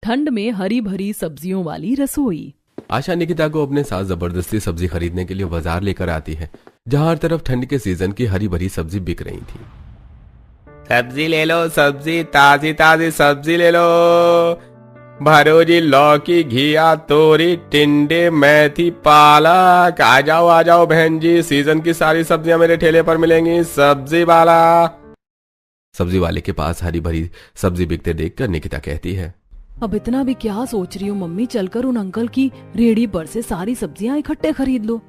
ठंड में हरी भरी सब्जियों वाली रसोई। आशा निकिता को अपने साथ जबरदस्ती सब्जी खरीदने के लिए बाजार लेकर आती है, जहां हर तरफ ठंड के सीजन की हरी भरी सब्जी बिक रही थी। सब्जी ले लो, सब्जी ताजी ताजी सब्जी ले लो। भरोजी, लौकी, घिया, तोरी, टिंडे, मेथी, पालक। आ जाओ बहन जी, सीजन की सारी सब्जियां मेरे ठेले पर मिलेंगी। सब्जी वाला। सब्जी वाले के पास हरी भरी सब्जी बिकते देखकर निकिता कहती है, अब इतना भी क्या सोच रही हूँ मम्मी, चलकर उन अंकल की रेहड़ी पर से सारी सब्जियां इकट्ठे खरीद लो।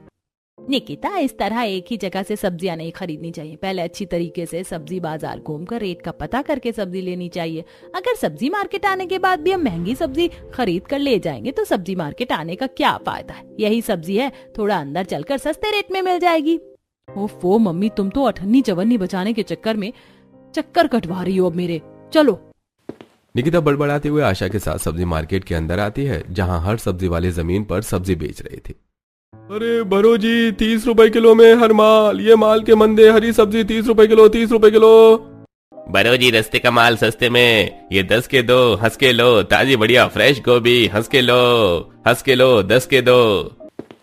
निकिता, इस तरह एक ही जगह से सब्जियां नहीं खरीदनी चाहिए। पहले अच्छी तरीके से सब्जी बाजार घूमकर रेट का पता करके सब्जी लेनी चाहिए। अगर सब्जी मार्केट आने के बाद भी हम महंगी सब्जी खरीद कर ले जाएंगे तो सब्जी मार्केट आने का क्या फायदा है। यही सब्जी है, थोड़ा अंदर चलकर सस्ते रेट में मिल जाएगी। ओफो मम्मी, तुम तो अठन्नी चवन्नी बचाने के चक्कर में चक्कर कटवा रही हो अब मेरे। चलो। निकिता बड़बड़ाते हुए आशा के साथ सब्जी मार्केट के अंदर आती है, जहां हर सब्जी वाले जमीन पर सब्जी बेच रहे थे। अरे भरो जी, 30 रुपए किलो में हर माल। ये माल के मंदे, हरी सब्जी 30 रुपए किलो, 30 रुपए किलो। भरो जी, रस्ते का माल सस्ते में, ये 10 के दो, हंस के लो। ताजी बढ़िया फ्रेश गोभी, हंस के लो 10 के दो।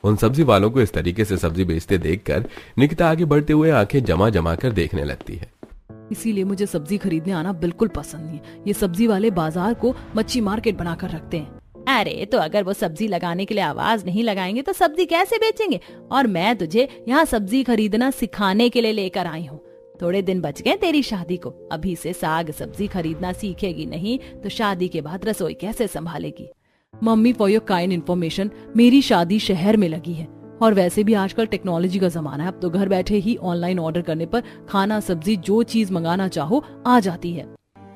उन सब्जी वालों को इस तरीके से सब्जी बेचते देखकर निकिता आगे बढ़ते हुए आंखें जमा जमा कर देखने लगती है। इसीलिए मुझे सब्जी खरीदने आना बिल्कुल पसंद नहीं। ये सब्जी वाले बाजार को मच्छी मार्केट बनाकर रखते हैं। अरे तो अगर वो सब्जी लगाने के लिए आवाज नहीं लगाएंगे तो सब्जी कैसे बेचेंगे। और मैं तुझे यहाँ सब्जी खरीदना सिखाने के लिए लेकर आई हूँ। थोड़े दिन बच गए तेरी शादी को। अभी से साग सब्जी खरीदना सीखेगी नहीं तो शादी के बाद रसोई कैसे संभालेगी। Mummy, for your kind information, मेरी शादी शहर में लगी है और वैसे भी आजकल टेक्नोलॉजी का जमाना है। अब तो घर बैठे ही ऑनलाइन ऑर्डर करने पर खाना सब्जी जो चीज मंगाना चाहो आ जाती है।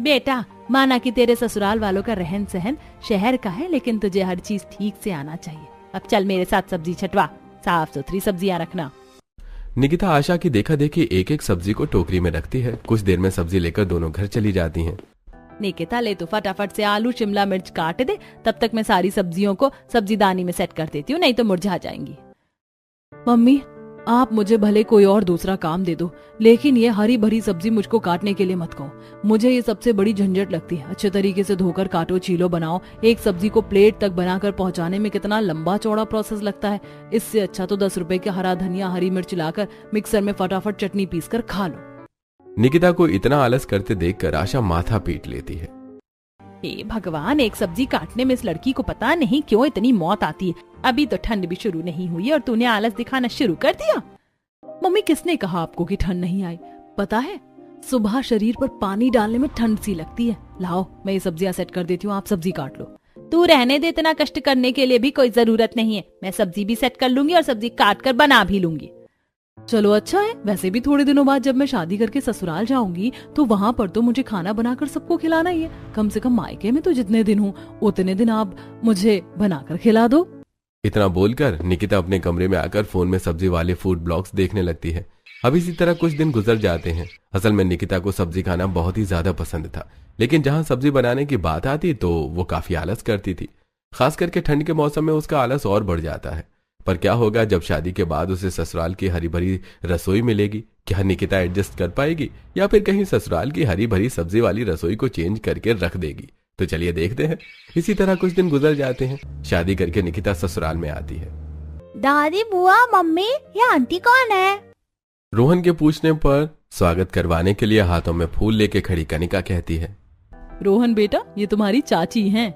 बेटा, माना कि तेरे ससुराल वालों का रहन सहन शहर का है, लेकिन तुझे हर चीज ठीक से आना चाहिए। अब चल मेरे साथ सब्जी छटवा, साफ सुथरी सब्जियां रखना। निकिता आशा की देखा देखी एक एक सब्जी को टोकरी में रखती है। कुछ देर में सब्जी लेकर दोनों घर चली जाती हैं। निकिता, ले तो फटाफट से आलू शिमला मिर्च काट दे, तब तक मैं सारी सब्जियों को सब्जीदानी में सेट कर देती हूँ, नहीं तो मुरझा जाएंगी। मम्मी, आप मुझे भले कोई और दूसरा काम दे दो, लेकिन ये हरी भरी सब्जी मुझको काटने के लिए मत कहो। मुझे ये सबसे बड़ी झंझट लगती है। अच्छे तरीके से धोकर काटो, छीलो, बनाओ। एक सब्जी को प्लेट तक बनाकर पहुंचाने में कितना लंबा चौड़ा प्रोसेस लगता है। इससे अच्छा तो 10 रुपए का हरा धनिया हरी मिर्च लाकर मिक्सर में फटाफट चटनी पीस कर खा लो। निकिता को इतना आलस करते देखकर आशा माथा पीट लेती है। हे भगवान, एक सब्जी काटने में इस लड़की को पता नहीं क्यों इतनी मौत आती है। अभी तो ठंड भी शुरू नहीं हुई और तूने आलस दिखाना शुरू कर दिया। मम्मी, किसने कहा आपको कि ठंड नहीं आई? पता है, सुबह शरीर पर पानी डालने में ठंड सी लगती है। लाओ, मैं ये सब्जियां सेट कर देती हूँ, आप सब्जी काट लो। तू रहने दे, इतना कष्ट करने के लिए भी कोई जरूरत नहीं है। मैं सब्जी भी सेट कर लूंगी और सब्जी काट कर बना भी लूंगी। चलो अच्छा है। वैसे भी थोड़े दिनों बाद जब मैं शादी करके ससुराल जाऊंगी तो वहाँ पर तो मुझे खाना बनाकर सबको खिलाना ही है। कम से कम मायके में तो जितने दिन हूँ उतने दिन आप मुझे बनाकर खिला दो। इतना बोलकर निकिता अपने कमरे में आकर फोन में सब्जी वाले फूड ब्लॉग्स देखने लगती है। अब इसी तरह कुछ दिन गुजर जाते हैं। असल में निकिता को सब्जी खाना बहुत ही ज्यादा पसंद था, लेकिन जहाँ सब्जी बनाने की बात आती तो वो काफी आलस करती थी। खास करके ठंड के मौसम में उसका आलस और बढ़ जाता है। पर क्या होगा जब शादी के बाद उसे ससुराल की हरी भरी रसोई मिलेगी? क्या निकिता एडजस्ट कर पाएगी या फिर कहीं ससुराल की हरी भरी सब्जी वाली रसोई को चेंज करके रख देगी? तो चलिए देखते हैं। इसी तरह कुछ दिन गुजर जाते हैं। शादी करके निकिता ससुराल में आती है। दादी, बुआ, मम्मी, ये आंटी कौन है? रोहन के पूछने पर स्वागत करवाने के लिए हाथों में फूल लेके खड़ी कनिका कहती है, रोहन बेटा, ये तुम्हारी चाची हैं।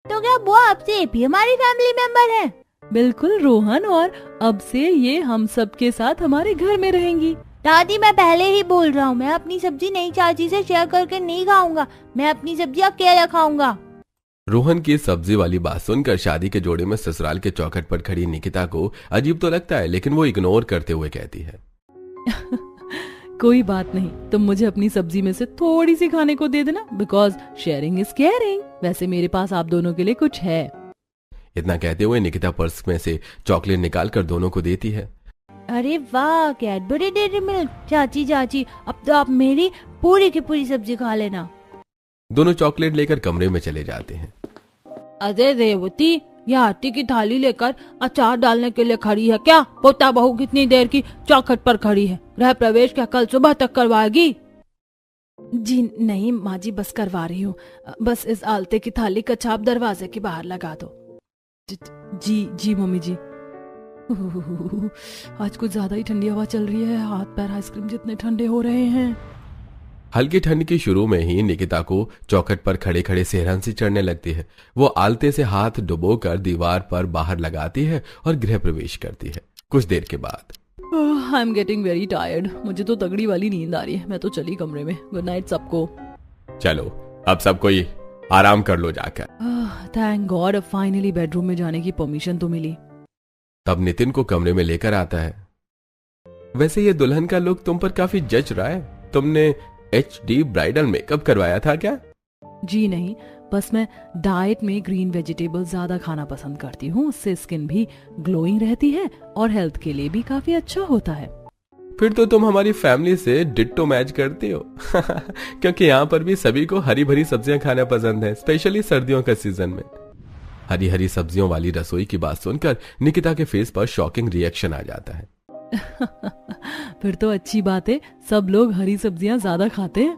तो क्या बुआ अब से ये भी हमारी फैमिली मेंबर है? बिल्कुल रोहन, और अब से ये हम सब के साथ हमारे घर में रहेंगी। दादी, मैं पहले ही बोल रहा हूँ, मैं अपनी सब्जी नई चाची से शेयर करके नहीं खाऊंगा। मैं अपनी सब्जी अकेला खाऊंगा। रोहन की सब्जी वाली बात सुनकर शादी के जोड़े में ससुराल के चौखट पर खड़ी निकिता को अजीब तो लगता है, लेकिन वो इग्नोर करते हुए कहती है, कोई बात नहीं, तुम मुझे अपनी सब्जी में से थोड़ी सी खाने को दे देना, बिकॉज शेयरिंग इज केयरिंग। वैसे मेरे पास आप दोनों के लिए कुछ है। इतना कहते हुए निकिता पर्स में से चॉकलेट निकालकर दोनों को देती है। अरे वाह, कैडबरी डेयरी मिल्क। चाची चाची, अब तो आप मेरी पूरी की पूरी सब्जी खा लेना। दोनों चॉकलेट लेकर कमरे में चले जाते हैं। अरे रेवती, यह आटे की थाली लेकर अचार डालने के लिए खड़ी है क्या? पोता बहू कितनी देर की चौखट पर खड़ी है। गृह प्रवेश क्या कल सुबह तक करवाएगी? जी नहीं माँ जी, बस करवा रही हूँ। बस इस आलते की थाली का छाप दरवाजे के बाहर लगा दो। जी जी मम्मी जी। आज कुछ ज्यादा ही ठंडी हवा चल रही है, हाथ पैर आइसक्रीम जितने ठंडे हो रहे हैं। हल्की ठंड की शुरू में ही निकिता को चौखट पर खड़े खड़े सेहरन सी चढ़ने लगती है। वो आलते से हाथ डुबोकर दीवार पर बाहर लगाती है और गृह प्रवेश करती है। कुछ देर के बाद I am getting very tired, मुझे तो तगड़ी वाली नींद आ रही है। मैं तो चली कमरे में। गुड नाइट सबको। चलो अब सब कोई आराम कर लो जाकर। थैंक गॉड, अब फाइनली बेडरूम में जाने की परमिशन तो मिली। तब नितिन को कमरे में लेकर आता है। वैसे ये दुल्हन का लुक तुम पर काफी जच रहा है। तुमने HD ब्राइडल मेकअप करवाया था क्या? जी नहीं, बस मैं डाइट में ग्रीन वेजिटेबल ज्यादा खाना पसंद करती हूँ। उससे स्किन भी ग्लोइंग रहती है और हेल्थ के लिए भी काफी अच्छा होता है। फिर तो तुम हमारी फैमिली से डिट्टो मैच करती हो। क्योंकि यहाँ पर भी सभी को हरी भरी सब्जियां खाना पसंद है, स्पेशली सर्दियों का सीजन में। हरी हरी सब्जियों वाली रसोई की बात सुनकर निकिता के फेस पर शॉकिंग रिएक्शन आ जाता है। फिर तो अच्छी बात है, सब लोग हरी सब्जियां ज्यादा खाते हैं।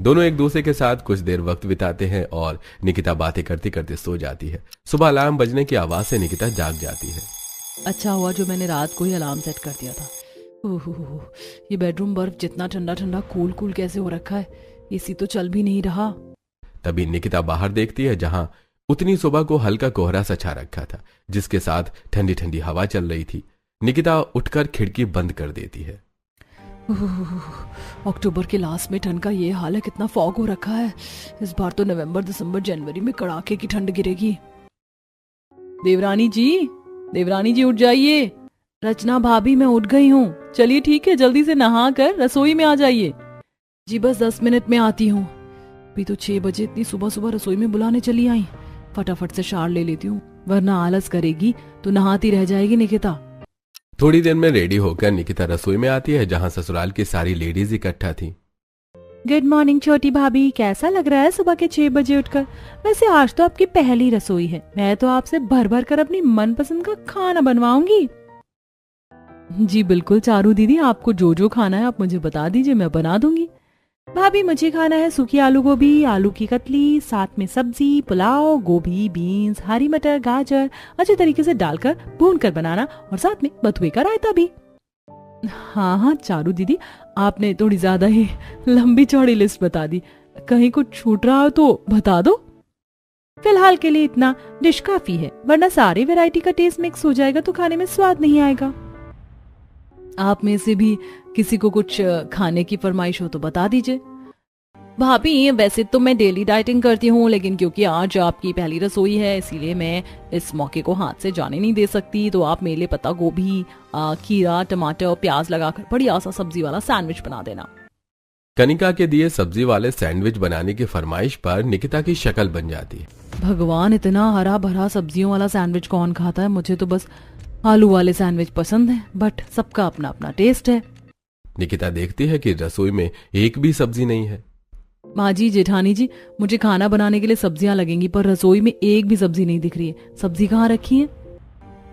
दोनों एक दूसरे के साथ कुछ देर वक्त बिताते हैं और निकिता बातें करते करते सो जाती है। सुबह अलार्म बजने की आवाज से निकिता जाग जाती है। अच्छा हुआ जो मैंने रात को ही अलार्म सेट कर दिया था। ओहो, ये बेडरूम बर्फ जितना ठंडा ठंडा कूल कूल कैसे हो रखा है। एसी तो चल भी नहीं रहा। तभी निकिता बाहर देखती है जहां उतनी सुबह को हल्का कोहरा सा छा रखा था, जिसके साथ ठंडी ठंडी हवा चल रही थी। निकिता उठकर खिड़की बंद कर देती है। अक्टूबर के लास्ट में ठंड का ये हाल है, कितना फॉग हो रखा है। इस बार तो नवंबर दिसंबर जनवरी में कड़ाके की ठंड गिरेगी। देवरानी जी उठ जाइए। रचना भाभी मैं उठ गई हूँ। चलिए ठीक है, जल्दी से नहा कर रसोई में आ जाइए। जी बस 10 मिनट में आती हूँ। अभी तो 6 बजे इतनी सुबह सुबह रसोई में बुलाने चली आई। फटाफट से शावर ले लेती हूँ, वरना आलस करेगी तो नहाती रह जाएगी निकिता। थोड़ी देर में रेडी होकर निकिता रसोई में आती है जहां ससुराल की सारी लेडीज इकट्ठा थी। गुड मॉर्निंग छोटी भाभी, कैसा लग रहा है सुबह के 6 बजे उठकर? वैसे आज तो आपकी पहली रसोई है, मैं तो आपसे भर भर कर अपनी मनपसंद का खाना बनवाऊंगी। जी बिल्कुल चारू दीदी, आपको जो जो खाना है आप मुझे बता दीजिए, मैं बना दूंगी। भाभी मुझे खाना है सूखी आलू गोभी, आलू की कतली, साथ में सब्जी, पुलाव, गोभी, बीन्स, हरी मटर, गाजर अच्छे तरीके से डालकर भून कर बनाना और साथ में बथुए का रायता भी। हाँ चारू दीदी, आपने थोड़ी ज्यादा ही लंबी चौड़ी लिस्ट बता दी। कहीं कुछ छूट रहा हो तो बता दो। फिलहाल के लिए इतना डिश काफी है, वरना सारी वैरायटी का टेस्ट मिक्स हो जाएगा तो खाने में स्वाद नहीं आएगा। आप में से भी किसी को कुछ खाने की फरमाइश हो तो बता दीजिए। भाभी वैसे तो मैं डेली डाइटिंग करती हूँ, लेकिन क्योंकि आज आपकी पहली रसोई है इसीलिए मैं इस मौके को हाथ से जाने नहीं दे सकती। तो आप मेरे लिए पत्ता गोभी, खीरा, टमाटर और प्याज लगाकर बढ़िया सा सब्जी वाला सैंडविच बना देना। कनिका के दिए सब्जी वाले सैंडविच बनाने की फरमाइश पर निकिता की शक्ल बन जाती है। भगवान, इतना हरा भरा सब्जियों वाला सैंडविच कौन खाता है? मुझे तो बस आलू वाले सैंडविच पसंद है, बट सबका अपना अपना टेस्ट है। निकिता देखती है कि रसोई में एक भी सब्जी नहीं है। माँ जी, जेठानी जी, मुझे खाना बनाने के लिए सब्जियां लगेंगी, पर रसोई में एक भी सब्जी नहीं दिख रही है। सब्जी कहाँ रखी है?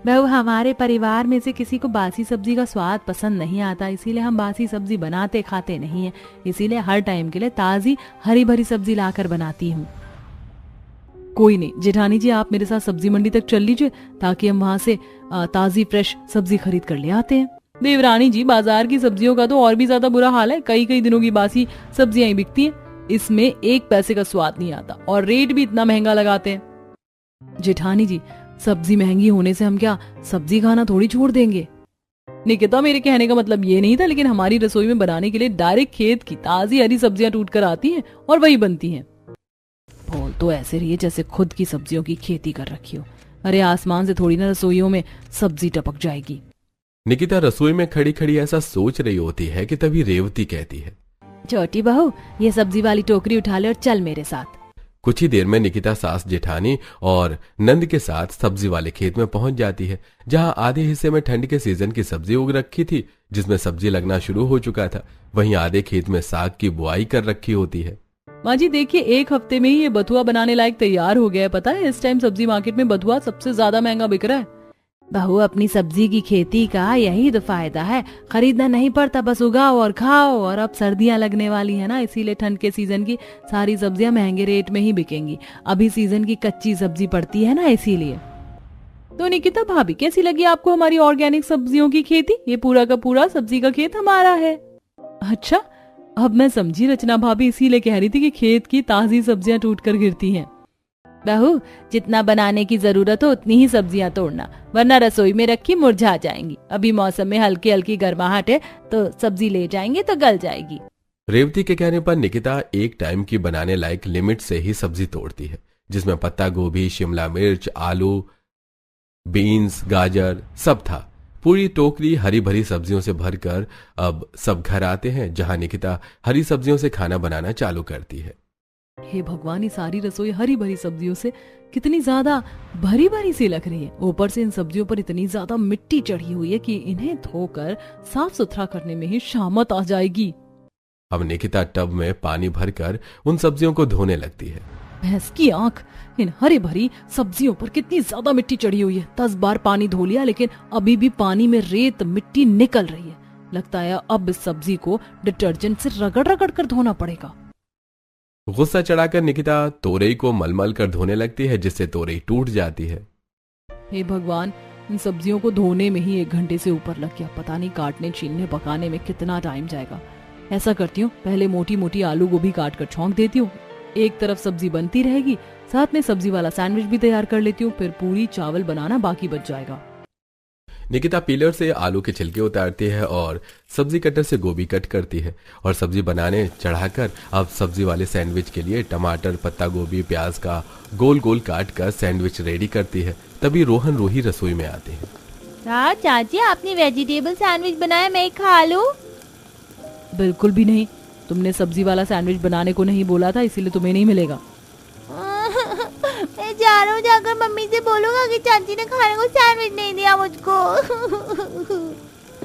बहू, हमारे परिवार में से किसी को बासी सब्जी का स्वाद पसंद नहीं आता, इसीलिए हम बासी सब्जी बनाते खाते नहीं है। इसीलिए हर टाइम के लिए ताजी हरी भरी सब्जी लाकर बनाती हूँ। कोई नहीं जेठानी जी, आप मेरे साथ सब्जी मंडी तक चल लीजिए ताकि हम वहाँ से ताजी फ्रेश सब्जी खरीद कर ले आते हैं। देवरानी जी, बाजार की सब्जियों का तो और भी ज्यादा बुरा हाल है। कई कई दिनों की बासी सब्जियां ही बिकती हैं। इसमें 1 पैसे का स्वाद नहीं आता और रेट भी इतना महंगा लगाते हैं। जेठानी जी, सब्जी महंगी होने से हम क्या सब्जी खाना थोड़ी छोड़ देंगे? निकिता, मेरे कहने का मतलब ये नहीं था, लेकिन हमारी रसोई में बनाने के लिए डायरेक्ट खेत की ताजी हरी सब्जियां टूट कर आती हैं और वही बनती हैं। बोल तो ऐसे रही है जैसे खुद की सब्जियों की खेती कर रखी हो। अरे आसमान से थोड़ी ना रसोइयों में सब्जी टपक जाएगी। निकिता रसोई में खड़ी खड़ी ऐसा सोच रही होती है कि तभी रेवती कहती है, छोटी बहू, ये सब्जी वाली टोकरी उठा ले और चल मेरे साथ। कुछ ही देर में निकिता सास जेठानी और नंद के साथ सब्जी वाले खेत में पहुंच जाती है, जहां आधे हिस्से में ठंड के सीजन की सब्जी उग रखी थी, जिसमें सब्जी लगना शुरू हो चुका था। वहीं आधे खेत में साग की बुआई कर रखी होती है। माँ जी देखिए, 1 हफ्ते में ही ये बथुआ बनाने लायक तैयार हो गया है। पता है, इस टाइम सब्जी मार्केट में बथुआ सबसे ज्यादा महंगा बिक रहा है। बहू, अपनी सब्जी की खेती का यही तो फायदा है, खरीदना नहीं पड़ता, बस उगाओ और खाओ। और अब सर्दियां लगने वाली है ना, इसीलिए ठंड के सीजन की सारी सब्जियां महंगे रेट में ही बिकेंगी। अभी सीजन की कच्ची सब्जी पड़ती है ना, इसीलिए। तो निकिता भाभी, कैसी लगी आपको हमारी ऑर्गेनिक सब्जियों की खेती? ये पूरा का पूरा सब्जी का खेत हमारा है। अच्छा, अब मैं समझी, रचना भाभी इसीलिए कह रही थी कि खेत की ताजी सब्जियां टूट कर गिरती हैं। बहू, जितना बनाने की जरूरत हो उतनी ही सब्जियां तोड़ना, वरना रसोई में रखी मुरझा जाएंगी। अभी मौसम में हल्की हल्की गर्माहट है तो सब्जी ले जाएंगे तो गल जाएगी। रेवती के कहने पर निकिता एक टाइम की बनाने लायक लिमिट से ही सब्जी तोड़ती है, जिसमें पत्ता गोभी, शिमला मिर्च, आलू, बीन्स, गाजर सब था। पूरी टोकरी हरी भरी सब्जियों से भरकर अब सब घर आते हैं, जहां निकिता हरी सब्जियों से खाना बनाना चालू करती है। हे भगवान, ये सारी रसोई हरी भरी सब्जियों से कितनी ज्यादा भरी भरी सी लग रही है। ऊपर से इन सब्जियों पर इतनी ज्यादा मिट्टी चढ़ी हुई है कि इन्हें धोकर साफ सुथरा करने में ही शामत आ जाएगी। अब निकिता टब में पानी भरकर उन सब्जियों को धोने लगती है। भैंस की आंख, इन हरी भरी सब्जियों पर कितनी ज्यादा मिट्टी चढ़ी हुई है। 10 बार पानी धो लिया, लेकिन अभी भी पानी में रेत मिट्टी निकल रही है। लगता है अब इस सब्जी को डिटर्जेंट से रगड़ रगड़ कर धोना पड़ेगा। गुस्सा चढ़ाकर निकिता तोरई को मलमल कर धोने लगती है, जिससे तोरई टूट जाती है। हे भगवान, इन सब्जियों को धोने में ही 1 घंटे से ऊपर लग गया। पता नहीं काटने, छीलने, पकाने में कितना टाइम जाएगा। ऐसा करती हूँ, पहले मोटी मोटी आलू गोभी काट कर छौंक देती हूँ। एक तरफ सब्जी बनती रहेगी, साथ में सब्जी वाला सैंडविच भी तैयार कर लेती हूँ। फिर पूरी चावल बनाना बाकी बच जाएगा। निकिता पीलर से आलू के छिलके उतारती है और सब्जी कटर से गोभी कट करती है और सब्जी बनाने चढ़ाकर अब सब्जी वाले सैंडविच के लिए टमाटर, पत्ता गोभी, प्याज का गोल गोल काट कर सैंडविच रेडी करती है। तभी रोहन रूही रसोई में आते हैं। चाची, आपने वेजिटेबल सैंडविच बनाया, मैं खा लूं? बिल्कुल भी नहीं, तुमने सब्जी वाला सैंडविच बनाने को नहीं बोला था, इसीलिए तुम्हें नहीं मिलेगा। मैं जा रहा हूँ, जाकर मम्मी से बोलूंगा कि चाची ने खाने को सैंडविच नहीं दिया मुझको।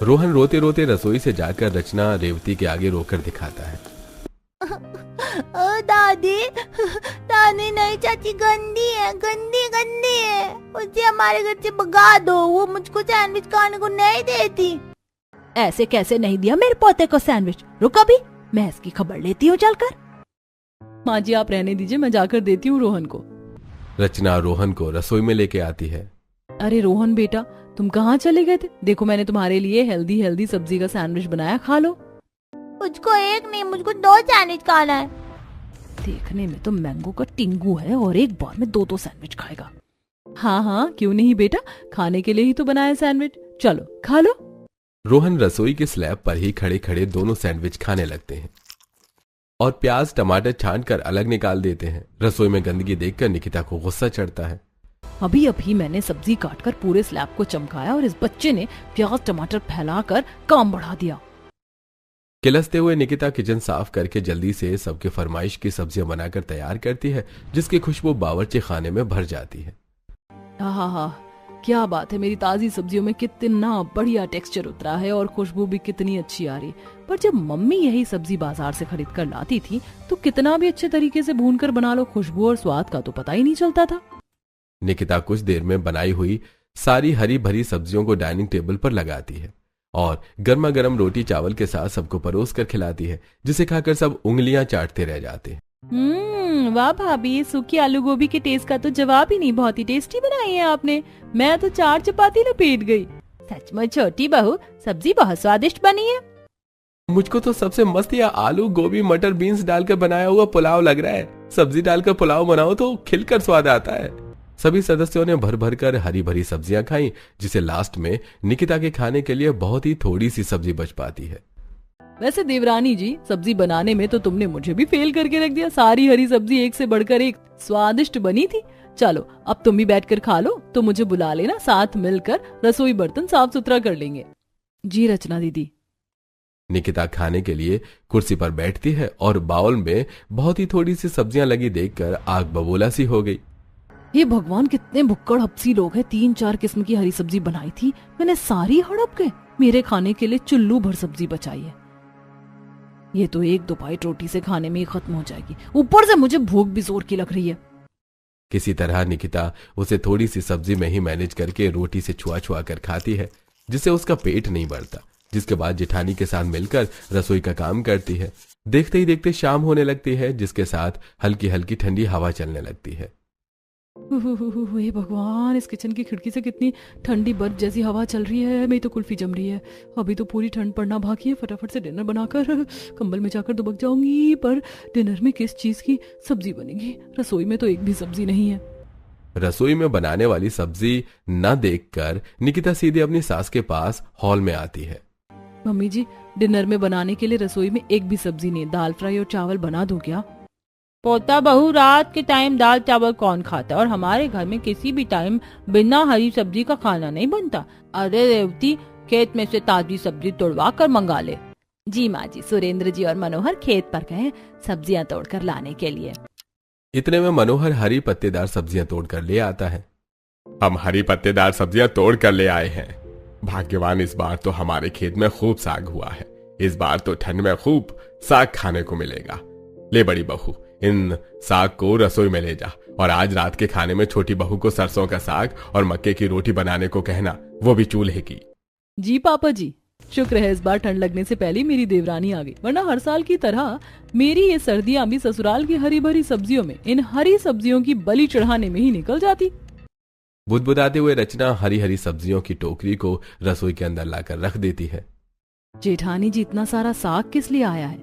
रोहन रोते रोते रसोई से जाकर रचना रेवती के आगे रोकर दिखाता है। दादी, दादी नहीं, चाची गंदी है, गंदी गंदी है। उसे हमारे घर से भगा दो, वो मुझको सैंडविच खाने को नहीं देती। ऐसे कैसे नहीं दिया मेरे पोते को सैंडविच? रुक अभी, मैं इसकी खबर लेती हूँ चलकर। माँ जी, आप रहने दीजिए, मैं जाकर देती हूँ रोहन को। रचना रोहन को रसोई में लेके आती है। अरे रोहन बेटा, तुम कहाँ चले गए थे? देखो, मैंने तुम्हारे लिए हेल्दी हेल्दी सब्जी का सैंडविच बनाया, खा लो। मुझको एक नहीं, मुझको 2 सैंडविच खाना है। देखने में तो मैंगो का टिंगू है और एक बार में 2 सैंडविच खाएगा। हाँ हाँ, क्यों नहीं बेटा, खाने के लिए ही तो बनाया सैंडविच, चलो खा लो। रोहन रसोई के स्लैब पर ही खड़े खड़े दोनों सैंडविच खाने लगते हैं और प्याज टमाटर छांट कर अलग निकाल देते हैं। रसोई में गंदगी देखकर निकिता को गुस्सा चढ़ता है। अभी अभी मैंने सब्जी काटकर पूरे स्लैब को चमकाया और इस बच्चे ने प्याज टमाटर फैलाकर काम बढ़ा दिया। किलसते हुए निकिता किचन साफ करके जल्दी से सबके फरमाइश की सब्जियां बनाकर तैयार करती है, जिसकी खुशबू बावर्ची खाने में भर जाती है। हाँ, क्या बात है, मेरी ताजी सब्जियों में कितना बढ़िया टेक्सचर उतरा है और खुशबू भी कितनी अच्छी आ रही। पर जब मम्मी यही सब्जी बाजार से खरीद कर लाती थी तो कितना भी अच्छे तरीके से भून कर बना लो, खुशबू और स्वाद का तो पता ही नहीं चलता था। निकिता कुछ देर में बनाई हुई सारी हरी भरी सब्जियों को डाइनिंग टेबल पर लगाती है और गर्मा गर्म रोटी चावल के साथ सबको परोस कर खिलाती है, जिसे खाकर सब उंगलियां चाटते रह जाते हैं। वाह भाभी, सूखी आलू गोभी के टेस्ट का तो जवाब ही नहीं, बहुत ही टेस्टी बनाई है आपने। मैं तो 4 चपाती लपेट गई। सचमुच छोटी बहू, सब्जी बहुत स्वादिष्ट बनी है। मुझको तो सबसे मस्त यह आलू गोभी मटर बीन्स डालकर बनाया हुआ पुलाव लग रहा है। सब्जी डालकर पुलाव बनाओ तो खिलकर स्वाद आता है। सभी सदस्यों ने भर भर कर हरी भरी सब्जियां खाई, जिसे लास्ट में निकिता के खाने के लिए बहुत ही थोड़ी सी सब्जी बच पाती है। वैसे देवरानी जी, सब्जी बनाने में तो तुमने मुझे भी फेल करके रख दिया। सारी हरी सब्जी एक से बढ़कर एक स्वादिष्ट बनी थी। चलो अब तुम भी बैठकर खा लो, तो मुझे बुला लेना, साथ मिलकर रसोई बर्तन साफ सुथरा कर लेंगे। जी रचना दीदी। निकिता खाने के लिए कुर्सी पर बैठती है और बाउल में बहुत ही थोड़ी सी सब्जियां लगी देखकर आग बबूला सी हो गई। ये भगवान, कितने भुक्कड़ हपसी लोग हैं। 3-4 किस्म की हरी सब्जी बनाई थी, मैंने सारी हड़प के मेरे खाने के लिए चुल्लू भर सब्जी बचाई है। ये तो 1-2 बाइट रोटी से खाने में ही खत्म हो जाएगी, ऊपर से मुझे भूख भी जोर की लग रही है। किसी तरह निकिता उसे थोड़ी सी सब्जी में ही मैनेज करके रोटी से छुआ छुआ कर खाती है, जिससे उसका पेट नहीं बढ़ता। जिसके बाद जेठानी के साथ मिलकर रसोई का काम करती है। देखते ही देखते शाम होने लगती है, जिसके साथ हल्की हल्की ठंडी हवा चलने लगती है। हे भगवान, इस किचन की खिड़की से कितनी ठंडी बर्फ जैसी हवा चल रही है। मेरी तो कुल्फी जम रही है। अभी तो पूरी ठंड पड़ना बाकी है। फटाफट से डिनर बनाकर कंबल में जाकर दुबक जाऊंगी। पर डिनर में किस चीज की सब्जी बनेगी? रसोई में तो एक भी सब्जी नहीं है। रसोई में बनाने वाली सब्जी न देखकर निकिता सीधे अपनी सास के पास हॉल में आती है। मम्मी जी, डिनर में बनाने के लिए रसोई में एक भी सब्जी नहीं। दाल फ्राई और चावल बना दूं क्या? पोता बहू, रात के टाइम दाल चावल कौन खाता है? और हमारे घर में किसी भी टाइम बिना हरी सब्जी का खाना नहीं बनता। अरे रेवती, खेत में से ताजी सब्जी तोड़वा कर मंगा ले। जी माँ जी, सुरेंद्र जी और मनोहर खेत पर गए सब्जियां तोड़कर लाने के लिए। इतने में मनोहर हरी पत्तेदार सब्जियां तोड़कर ले आता है। हम हरी पत्तेदार सब्जियां तोड़ कर ले आए हैं। भाग्यवान, इस बार तो हमारे खेत में खूब साग हुआ है। इस बार तो ठंड में खूब साग खाने को मिलेगा। ले बड़ी बहू, इन साग को रसोई में ले जा और आज रात के खाने में छोटी बहू को सरसों का साग और मक्के की रोटी बनाने को कहना, वो भी चूल्हे की। जी पापा जी, शुक्र है इस बार ठंड लगने से पहले मेरी देवरानी आ गई, वरना हर साल की तरह मेरी ये सर्दियां भी ससुराल की हरी भरी सब्जियों में, इन हरी सब्जियों की बलि चढ़ाने में ही निकल जाती। बुदबुदाते हुए रचना हरी हरी सब्जियों की टोकरी को रसोई के अंदर लाकर रख देती है। जेठानी जी, इतना सारा साग किस लिए आया है?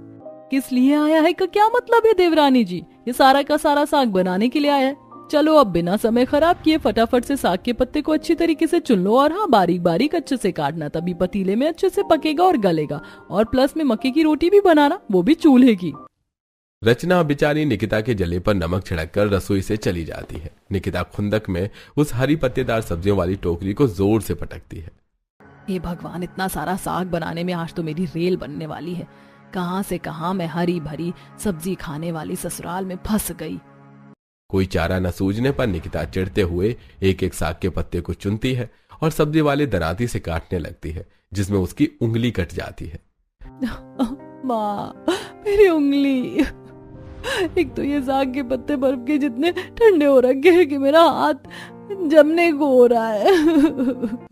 किस लिए आया है का क्या मतलब है देवरानी जी? ये सारा का सारा साग बनाने के लिए आया है। चलो अब बिना समय खराब किए फटाफट से साग के पत्ते को अच्छी तरीके से चुन लो और हाँ, बारीक बारीक अच्छे से काटना, तभी पतीले में अच्छे से पकेगा और गलेगा। और प्लस में मक्के की रोटी भी बनाना, वो भी चूल्हे की। रचना बेचारी निकिता के जले पर नमक छिड़ककर रसोई से चली जाती है। निकिता खुंदक में उस हरी पत्तेदार सब्जियों वाली टोकरी को जोर से पटकती है। हे भगवान, इतना सारा साग बनाने में आज तो मेरी रेल बनने वाली है। कहां से कहां मैं हरी भरी सब्जी खाने वाली ससुराल में फंस गई। कोई चारा न सूझने पर निकिता चिढ़ते हुए एक एक साग के पत्ते को चुनती है और सब्जी वाले दराती से काटने लगती है, जिसमें उसकी उंगली कट जाती है। माँ, मेरी उंगली। एक तो ये साग के पत्ते बर्फ के जितने ठंडे हो रखे हैं कि मेरा हाथ जमने को हो रहा है।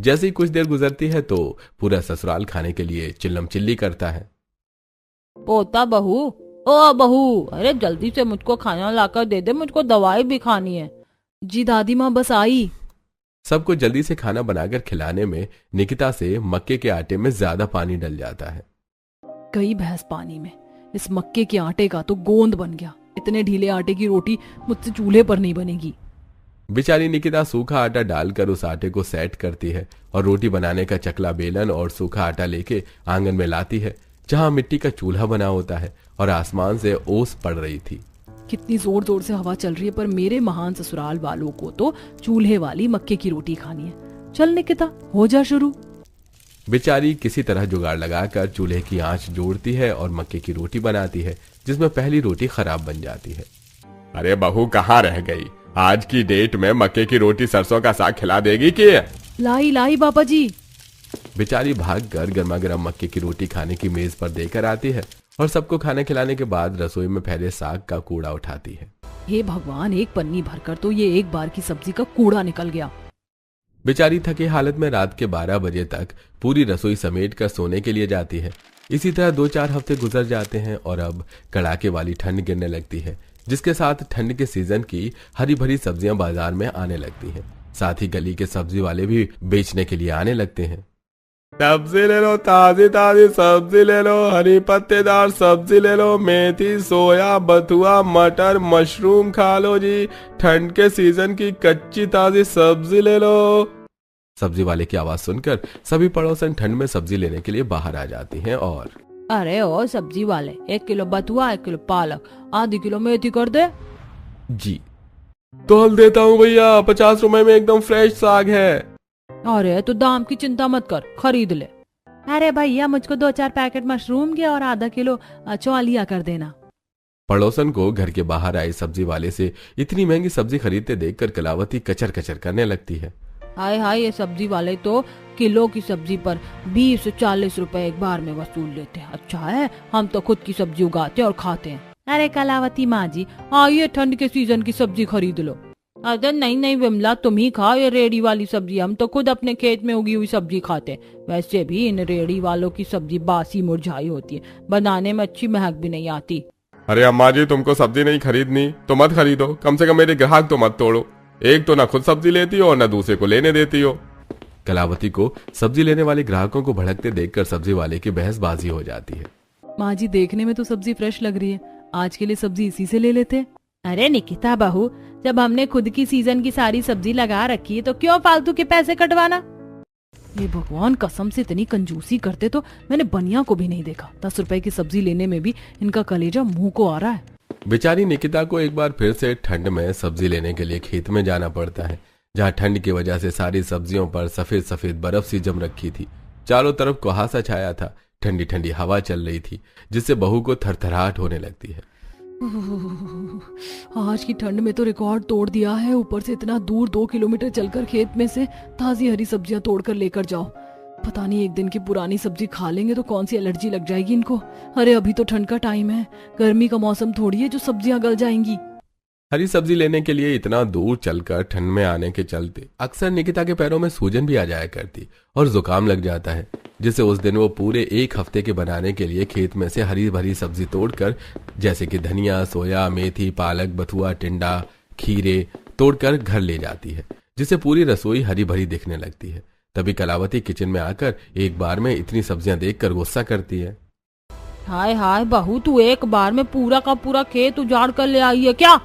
जैसे ही कुछ देर गुजरती है तो पूरा ससुराल खाने के लिए चिल्लम चिल्ली करता है। पोता बहू, ओ बहू, अरे जल्दी से मुझको खाना लाकर दे दे, मुझको दवाई भी खानी है। जी दादी माँ बस आई। सबको जल्दी से खाना बनाकर खिलाने में निकिता से मक्के के आटे में ज्यादा पानी डल जाता है। कई भैंस पानी में, इस मक्के के आटे का तो गोंद बन गया। इतने ढीले आटे की रोटी मुझसे चूल्हे पर नहीं बनेगी। बेचारी निकिता सूखा आटा डालकर उस आटे को सेट करती है और रोटी बनाने का चकला बेलन और सूखा आटा लेके आंगन में लाती है, जहां मिट्टी का चूल्हा बना होता है और आसमान से ओस पड़ रही थी। कितनी जोर जोर से हवा चल रही है, पर मेरे महान ससुराल वालों को तो चूल्हे वाली मक्के की रोटी खानी है। चल निकिता, हो जा शुरू। बेचारी किसी तरह जुगाड़ लगाकर चूल्हे की आंच जोड़ती है और मक्के की रोटी बनाती है, जिसमें पहली रोटी खराब बन जाती है। अरे बहू, कहाँ रह गई? आज की डेट में मक्के की रोटी सरसों का साग खिला देगी कि? लाई लाई पापा जी। बेचारी भागकर गर्मा गर्म मक्के की रोटी खाने की मेज पर देकर आती है और सबको खाना खिलाने के बाद रसोई में फैले साग का कूड़ा उठाती है। हे भगवान, एक पन्नी भरकर तो ये एक बार की सब्जी का कूड़ा निकल गया। बेचारी थकी हालत में रात के 12 बजे तक पूरी रसोई समेट कर सोने के लिए जाती है। इसी तरह 2-4 हफ्ते गुजर जाते हैं और अब कड़ाके वाली ठंड गिरने लगती है, जिसके साथ ठंड के सीजन की हरी भरी सब्जियां बाजार में आने लगती हैं। साथ ही गली के सब्जी वाले भी बेचने के लिए आने लगते हैं। सब्जी ले लो, ताजी ताजी सब्जी ले लो, हरी पत्तेदार सब्जी ले लो, मेथी, सोया, बथुआ, मटर, मशरूम खा लो जी। ठंड के सीजन की कच्ची ताजी सब्जी ले लो। सब्जी वाले की आवाज सुनकर सभी पड़ोसन ठंड में सब्जी लेने के लिए बाहर आ जाती हैं और अरे ओ सब्जी वाले, 1 किलो बथुआ, 1 किलो पालक, आधी किलो मेथी कर दे। जी तो हल देता हूँ भैया, 50 रुपए में एकदम फ्रेश साग है। अरे तो दाम की चिंता मत कर, खरीद ले। अरे भैया, मुझको 2-4 पैकेट मशरूम के और आधा किलो चौलिया कर देना। पड़ोसन को घर के बाहर आए सब्जी वाले से इतनी महंगी सब्जी खरीदते देखकर कलावती कचर कचर करने लगती है। हाय हाय, ये सब्जी वाले तो किलो की सब्जी पर 20 से 40 रुपए एक बार में वसूल लेते हैं। अच्छा है, हम तो खुद की सब्जी उगाते हैं और खाते हैं। अरे कलावती माँ जी, आइए ठंड के सीजन की सब्जी खरीद लो। अरे नहीं नहीं विमला, तुम ही खाओ ये रेडी वाली सब्जी, हम तो खुद अपने खेत में उगी हुई सब्जी खाते हैं। वैसे भी इन रेडी वालों की सब्जी बासी मुरझाई होती है, बनाने में अच्छी महक भी नहीं आती। अरे अम्मा जी, तुमको सब्जी नहीं खरीदनी तो मत खरीदो, कम से कम मेरे ग्राहक तो मत तोड़ो। एक तो ना खुद सब्जी लेती हो और ना दूसरे को लेने देती हो। कलावती को सब्जी लेने वाले ग्राहकों को भड़कते देखकर सब्जी वाले की बहसबाजी हो जाती है। माँ जी देखने में तो सब्जी फ्रेश लग रही है, आज के लिए सब्जी इसी से ले लेते हैं। अरे निकिता बहू, जब हमने खुद की सीजन की सारी सब्जी लगा रखी है तो क्यों फालतू के पैसे कटवाना। ये भगवान, कसम से इतनी कंजूसी करते तो मैंने बनिया को भी नहीं देखा। 10 रुपए की सब्जी लेने में भी इनका कलेजा मुंह को आ रहा है। बेचारी निकिता को एक बार फिर से ठंड में सब्जी लेने के लिए खेत में जाना पड़ता है, जहाँ ठंड की वजह से सारी सब्जियों पर सफेद सफेद बर्फ सी जम रखी थी। चारों तरफ कुहासा छाया था, ठंडी ठंडी हवा चल रही थी, जिससे बहू को थरथराहट होने लगती है। आज की ठंड में तो रिकॉर्ड तोड़ दिया है। ऊपर से इतना दूर 2 किलोमीटर चलकर खेत में से ताजी हरी सब्जियां तोड़कर लेकर जाओ। पता नहीं एक दिन की पुरानी सब्जी खा लेंगे तो कौन सी एलर्जी लग जाएगी इनको। अरे अभी तो ठंड का टाइम है, गर्मी का मौसम थोड़ी है जो सब्जियां गल जाएंगी। हरी सब्जी लेने के लिए इतना दूर चलकर ठंड में आने के चलते अक्सर निकिता के पैरों में सूजन भी आ जाया करती और जुकाम लग जाता है, जिससे उस दिन वो पूरे 1 हफ्ते के बनाने के लिए खेत में से हरी भरी सब्जी तोड़कर, जैसे कि धनिया, सोया, मेथी, पालक, बथुआ, टिंडा, खीरे तोड़कर घर ले जाती है, जिससे पूरी रसोई हरी भरी दिखने लगती है। तभी कलावती किचन में आकर एक बार में इतनी सब्जियां देखकर गुस्सा करती है। हाय हाय बहू, तू एक बार में पूरा का पूरा खेत उजाड़ कर ले आई है क्या।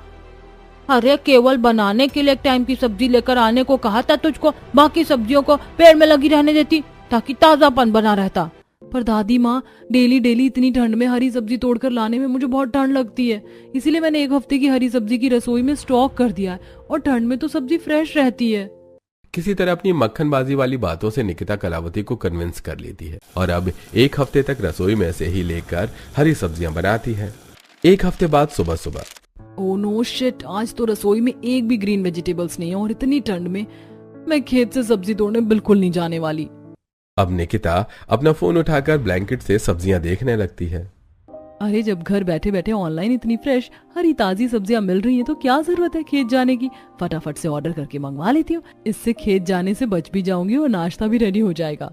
अरे केवल बनाने के लिए एक टाइम की सब्जी लेकर आने को कहा था तुझको, बाकी सब्जियों को पेड़ में लगी रहने देती ताकि ताजापन बना रहता। पर दादी माँ, डेली डेली इतनी ठंड में हरी सब्जी तोड़कर लाने में मुझे बहुत ठंड लगती है, इसीलिए मैंने 1 हफ्ते की हरी सब्जी की रसोई में स्टॉक कर दिया है, और ठंड में तो सब्जी फ्रेश रहती है। किसी तरह अपनी मक्खनबाजी वाली बातों से निकिता कलावती को कन्विंस कर लेती है और अब 1 हफ्ते तक रसोई में से ही लेकर हरी सब्जियां बनाती है। 1 हफ्ते बाद सुबह सुबह, ओह नो शिट, आज तो रसोई में एक भी ग्रीन वेजिटेबल्स नहीं है, और इतनी ठंड में मैं खेत से सब्जी तोड़ने बिल्कुल नहीं जाने वाली। अब निकिता अपना फोन उठाकर ब्लैंकेट से सब्जियां देखने लगती है। अरे जब घर बैठे बैठे ऑनलाइन इतनी फ्रेश हरी ताजी सब्जियां मिल रही हैं तो क्या जरूरत है खेत जाने की। फटाफट से ऑर्डर करके मंगवा लेती हूँ, इससे खेत जाने से बच भी जाऊंगी और नाश्ता भी रेडी हो जाएगा।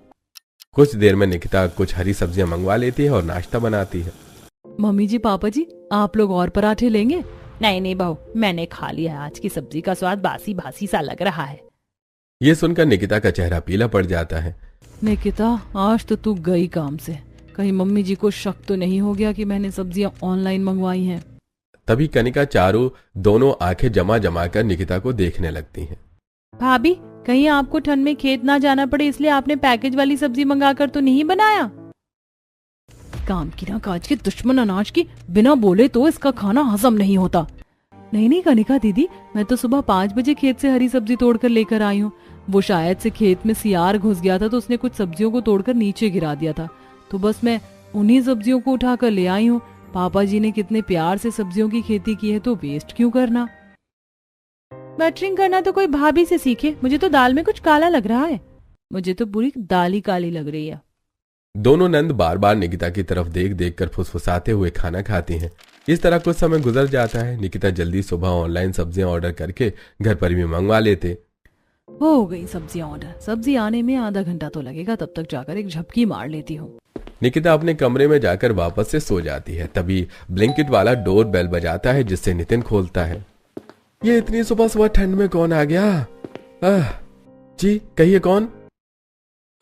कुछ देर में निकिता कुछ हरी सब्जियां मंगवा लेती है और नाश्ता बनाती है। मम्मी जी, पापा जी, आप लोग और पराठे लेंगे? नहीं नहीं बहू, मैंने खा लिया है। आज की सब्जी का स्वाद बासी बासी सा लग रहा है। ये सुनकर निकिता का चेहरा पीला पड़ जाता है। निकिता, आज तो तू गई काम से, कहीं मम्मी जी को शक तो नहीं हो गया कि मैंने सब्जियां ऑनलाइन मंगवाई हैं। तभी कनिका चारू दोनों आंखें जमा जमा कर निकिता को देखने लगती हैं। भाभी, कहीं आपको ठंड में खेत ना जाना पड़े इसलिए आपने पैकेज वाली सब्जी मंगाकर तो नहीं बनाया। काम की ना काज के दुश्मन अनाज की, बिना बोले तो इसका खाना हजम नहीं होता। नहीं नहीं कनिका दीदी, मैं तो सुबह 5 बजे खेत से हरी सब्जी तोड़कर लेकर आई हूँ। वो शायद से खेत में सियार घुस गया था तो उसने कुछ सब्जियों को तोड़कर नीचे गिरा दिया था, तो बस मैं उन्हीं सब्जियों को उठाकर ले आई हूँ। पापा जी ने कितने प्यार से सब्जियों की खेती की है, तो वेस्ट क्यों करना। बटरिंग करना तो कोई भाभी से सीखे, मुझे तो दाल में कुछ काला लग रहा है। मुझे तो पूरी दाल ही काली लग रही है। दोनों नंद बार बार निकिता की तरफ देख देख कर फुसफुसाते हुए खाना खाती हैं। इस तरह कुछ समय गुजर जाता है। निकिता जल्दी सुबह ऑनलाइन सब्जियां ऑर्डर करके घर पर भी मंगवा लेते। हो गई सब्जियां ऑर्डर, सब्जी आने में आधा घंटा तो लगेगा, तब तक जाकर एक झपकी मार लेती हूँ। निकिता अपने कमरे में जाकर वापस से सो जाती है। तभी ब्लिंकिट वाला डोर बेल बजाता है, जिससे नितिन खोलता है। ये इतनी सुबह सुबह ठंड में कौन आ गया? जी कहिए कौन?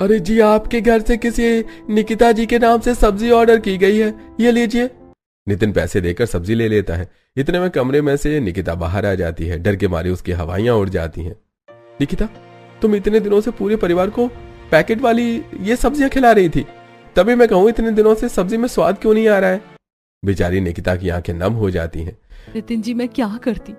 अरे जी, आपके घर से किसी निकिता जी के नाम से सब्जी ऑर्डर की गई है, ये लीजिए। नितिन पैसे देकर सब्जी ले लेता है। इतने में कमरे में से निकिता बाहर आ जाती है। डर के मारे उसकी हवाइयां उड़ जाती हैं। निकिता, तुम इतने दिनों से पूरे परिवार को पैकेट वाली ये सब्जियां खिला रही थी, तभी मैं कहूँ इतने दिनों से सब्जी में स्वाद क्यों नहीं आ रहा है। बेचारी निकिता की आंखें नम हो जाती हैं। नितिन जी, मैं क्या करती,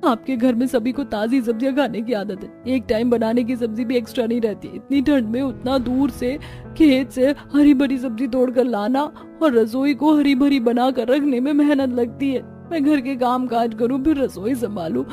आपके घर में सभी को ताजी सब्जियां खाने की आदत है, एक टाइम बनाने की सब्जी भी एक्स्ट्रा नहीं रहती। इतनी ठंड में उतना दूर से खेत से हरी भरी सब्जी तोड़कर लाना और रसोई को हरी भरी बना कर रखने में मेहनत लगती है। मैं घर के काम काज करूं, फिर रसोई संभालूं,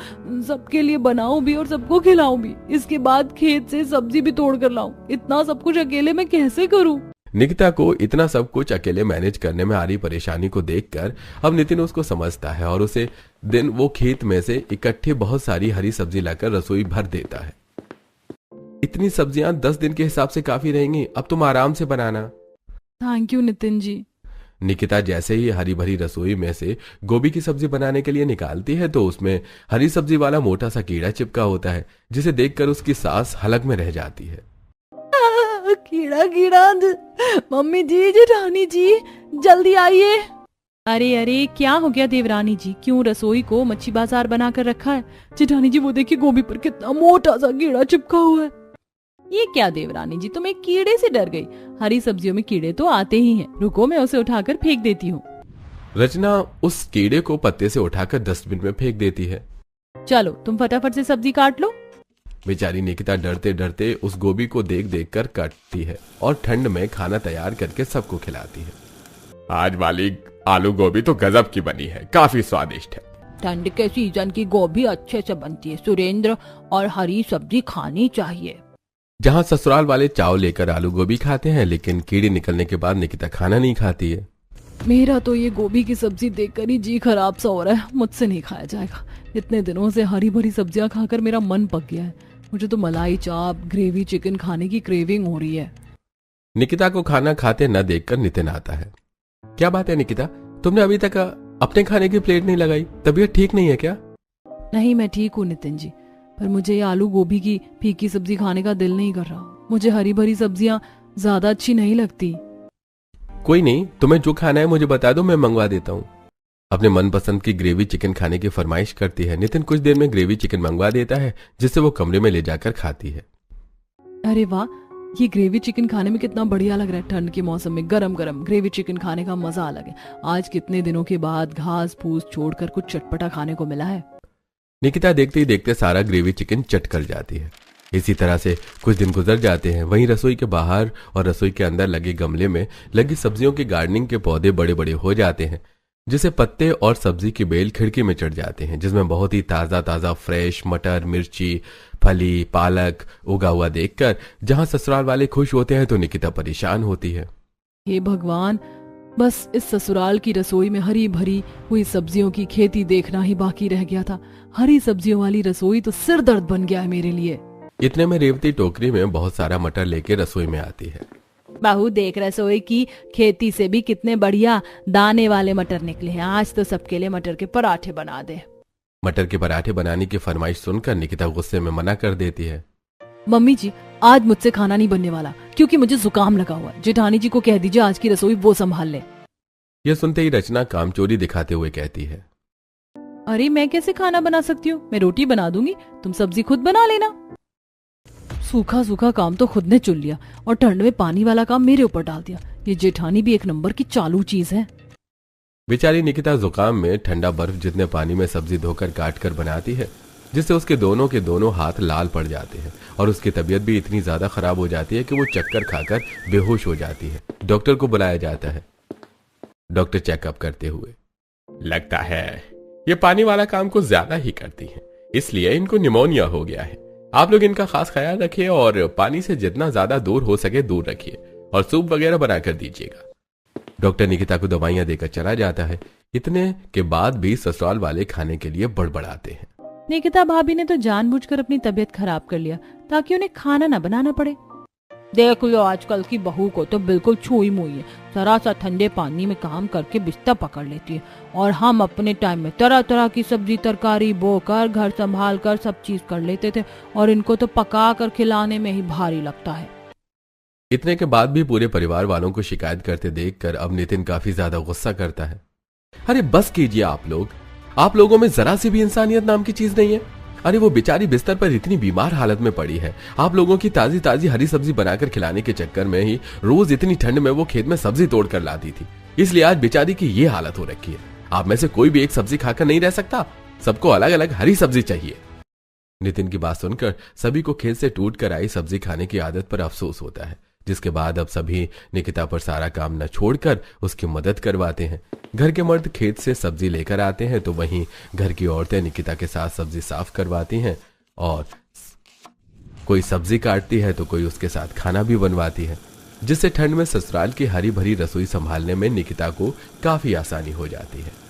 सबके लिए बनाऊं भी और सबको खिलाऊं भी, इसके बाद खेत से सब्जी भी तोड़ कर लाऊं। इतना सब कुछ अकेले मैं कैसे करूं? निकिता को इतना सब कुछ अकेले मैनेज करने में आ रही परेशानी को देखकर अब नितिन उसको समझता है और उसे दिन वो खेत में से इकट्ठे बहुत सारी हरी सब्जी लाकर रसोई भर देता है। इतनी सब्जियां 10 दिन के हिसाब से काफी रहेंगी, अब तुम आराम से बनाना। Thank you Nitin ji. निकिता जैसे ही हरी भरी रसोई में से गोभी की सब्जी बनाने के लिए निकालती है तो उसमें हरी सब्जी वाला मोटा सा कीड़ा चिपका होता है, जिसे देखकर उसकी सांस हलक में रह जाती है। कीड़ा कीड़ा, मम्मी जी, जेठानी जी, जल्दी आइए। अरे अरे, क्या हो गया देवरानी जी, क्यों रसोई को मच्छी बाजार बनाकर रखा है? जेठानी जी वो देखिए गोभी पर कितना मोटा सा कीड़ा चिपका हुआ है। ये क्या देवरानी जी, तुम एक कीड़े से डर गई? हरी सब्जियों में कीड़े तो आते ही हैं, रुको मैं उसे उठाकर फेंक देती हूँ। रचना उस कीड़े को पत्ते से उठाकर डस्टबिन में फेंक देती है। चलो तुम फटाफट से सब्जी काट लो। बेचारी निकिता डरते डरते उस गोभी को देख देख कर काटती है और ठंड में खाना तैयार करके सबको खिलाती है। आज वाली आलू गोभी तो गजब की बनी है, काफी स्वादिष्ट है। ठंड के सीजन की गोभी अच्छे से बनती है सुरेंद्र, और हरी सब्जी खानी चाहिए। जहाँ ससुराल वाले चाव लेकर आलू गोभी खाते हैं, लेकिन कीड़े निकलने के बाद निकिता खाना नहीं खाती है। मेरा तो ये गोभी की सब्जी देखकर ही जी खराब सा हो रहा है, मुझसे नहीं खाया जाएगा। इतने दिनों से हरी भरी सब्जियां खाकर मेरा मन पक गया है। मुझे तो मलाई चाप, ग्रेवी चिकन खाने की क्रेविंग हो रही है। निकिता को खाना खाते न देखकर नितिन आता है। क्या बात है निकिता, तुमने अभी तक अपने खाने की प्लेट नहीं लगाई? तबीयत ठीक नहीं है क्या? नहीं, मैं ठीक हूँ नितिन जी, पर मुझे ये आलू गोभी की फीकी सब्जी खाने का दिल नहीं कर रहा। मुझे हरी भरी सब्जियां ज्यादा अच्छी नहीं लगती। कोई नहीं, तुम्हें जो खाना है मुझे बता दो, मैं मंगवा देता हूँ। अपने मनपसंद की ग्रेवी चिकन खाने की फरमाइश करती है। नितिन कुछ देर में ग्रेवी चिकन मंगवा देता है, जिससे वो कमरे में ले जाकर खाती है। अरे वाह, ये ग्रेवी चिकन खाने में कितना बढ़िया लग रहा है। ठंड के मौसम में गरम गरम ग्रेवी चिकन खाने का मजा अलग है। आज कितने दिनों के बाद घास फूस छोड़कर कुछ चटपटा खाने को मिला है। निकिता देखते ही देखते सारा ग्रेवी चिकन चट कर जाती है। इसी तरह से कुछ दिन गुजर जाते हैं। वहीं रसोई के बाहर और रसोई के अंदर लगे गमले में लगी सब्जियों के गार्डनिंग के पौधे बड़े बड़े हो जाते हैं, जिसे पत्ते और सब्जी की बेल खिड़की में चढ़ जाते हैं, जिसमें बहुत ही ताजा ताजा फ्रेश मटर, मिर्ची, फली, पालक उगा हुआ देखकर जहां ससुराल वाले खुश होते हैं तो निकिता परेशान होती है। हे भगवान, बस इस ससुराल की रसोई में हरी भरी हुई सब्जियों की खेती देखना ही बाकी रह गया था। हरी सब्जियों वाली रसोई तो सिर दर्द बन गया है मेरे लिए। इतने में रेवती टोकरी में बहुत सारा मटर लेके रसोई में आती है। बहू देख, रसोई की खेती से भी कितने बढ़िया दाने वाले मटर निकले हैं। आज तो सबके लिए मटर के पराठे बना दे। मटर के पराठे बनाने की फरमाइश सुनकर निकिता गुस्से में मना कर देती है। मम्मी जी, आज मुझसे खाना नहीं बनने वाला क्योंकि मुझे जुकाम लगा हुआ है। जेठानी जी को कह दीजिए आज की रसोई वो संभाल ले। यह सुनते ही रचना कामचोरी दिखाते हुए कहती है, अरे मैं कैसे खाना बना सकती हूँ? मैं रोटी बना दूंगी, तुम सब्जी खुद बना लेना। सूखा सूखा काम तो खुद ने चुन लिया और ठंड में पानी वाला काम मेरे ऊपर डाल दिया। ये जेठानी भी एक नंबर की चालू चीज है। बेचारी निकिता जुकाम में ठंडा बर्फ जितने पानी में सब्जी धोकर काट कर बनाती है, जिससे उसके दोनों के दोनों हाथ लाल पड़ जाते हैं और उसकी तबीयत भी इतनी ज्यादा खराब हो जाती है कि वो चक्कर खाकर बेहोश हो जाती है। डॉक्टर को बुलाया जाता है। डॉक्टर चेकअप करते हुए, लगता है ये पानी वाला काम कुछ ज्यादा ही करती है, इसलिए इनको निमोनिया हो गया है। आप लोग इनका खास ख्याल रखिए और पानी से जितना ज्यादा दूर हो सके दूर रखिए और सूप वगैरह बनाकर दीजिएगा। डॉक्टर निकिता को दवाइयां देकर चला जाता है। इतने के बाद भी ससुराल वाले खाने के लिए बड़बड़ाते हैं। निकिता भाभी ने तो जानबूझकर अपनी तबीयत खराब कर लिया ताकि उन्हें खाना न बनाना पड़े। देख लो, आजकल की बहू को तो बिल्कुल छुई मुई है। जरा सा ठंडे पानी में काम करके बिस्तर पकड़ लेती है और हम अपने टाइम में तरह तरह की सब्जी तरकारी बोकर घर संभाल कर सब चीज कर लेते थे और इनको तो पका कर खिलाने में ही भारी लगता है। इतने के बाद भी पूरे परिवार वालों को शिकायत करते देखकर अब नितिन काफी ज्यादा गुस्सा करता है। अरे बस कीजिए आप लोगों में जरा सी भी इंसानियत नाम की चीज नहीं है। अरे वो बेचारी बिस्तर पर इतनी बीमार हालत में पड़ी है। आप लोगों की ताजी ताजी हरी सब्जी बनाकर खिलाने के चक्कर में ही रोज इतनी ठंड में वो खेत में सब्जी तोड़ कर लाती थी, इसलिए आज बेचारी की ये हालत हो रखी है। आप में से कोई भी एक सब्जी खाकर नहीं रह सकता, सबको अलग अलग हरी सब्जी चाहिए। नितिन की बात सुनकर सभी को खेत से टूट कर आई सब्जी खाने की आदत पर अफसोस होता है, जिसके बाद अब सभी निकिता पर सारा काम न छोड़कर उसकी मदद करवाते हैं। घर के मर्द खेत से सब्जी लेकर आते हैं तो वहीं घर की औरतें निकिता के साथ सब्जी साफ करवाती हैं और कोई सब्जी काटती है तो कोई उसके साथ खाना भी बनवाती है। जिससे ठंड में ससुराल की हरी भरी रसोई संभालने में निकिता को काफी आसानी हो जाती है।